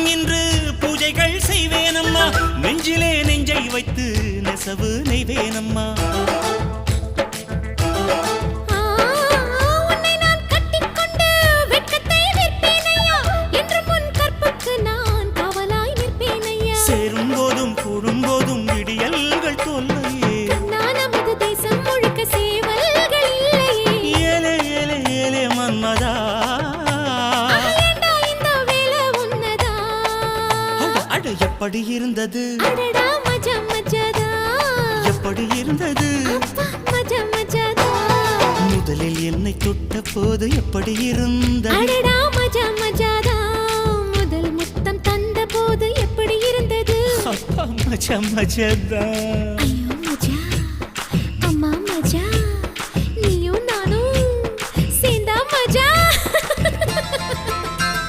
நின்று பூஜைகள் செய்வேனம்மா நெஞ்சிலே நெஞ்சை வைத்து நெசவு நெய்வேனம்மா சேரும் போதும் கூடும் போதும் விடியல்கள் தொல்லையே நமது தேசம் முழுக்க சேவல்கள் இல்லையே ஏலே ஏலே ஏலே மன்மதா இந்த வேலை உன்னதா அடு எப்படி இருந்தது அடடா மஜா மஜாதா எப்படி இருந்தது மஜா மஜாதா முதலில் என்னை தொட்ட போது எப்படி இருந்தது அடடா மஜா மஜாதா முதல் முத்தம் தந்த போது எப்படி இருந்தது அப்பா மஜா மஜாதா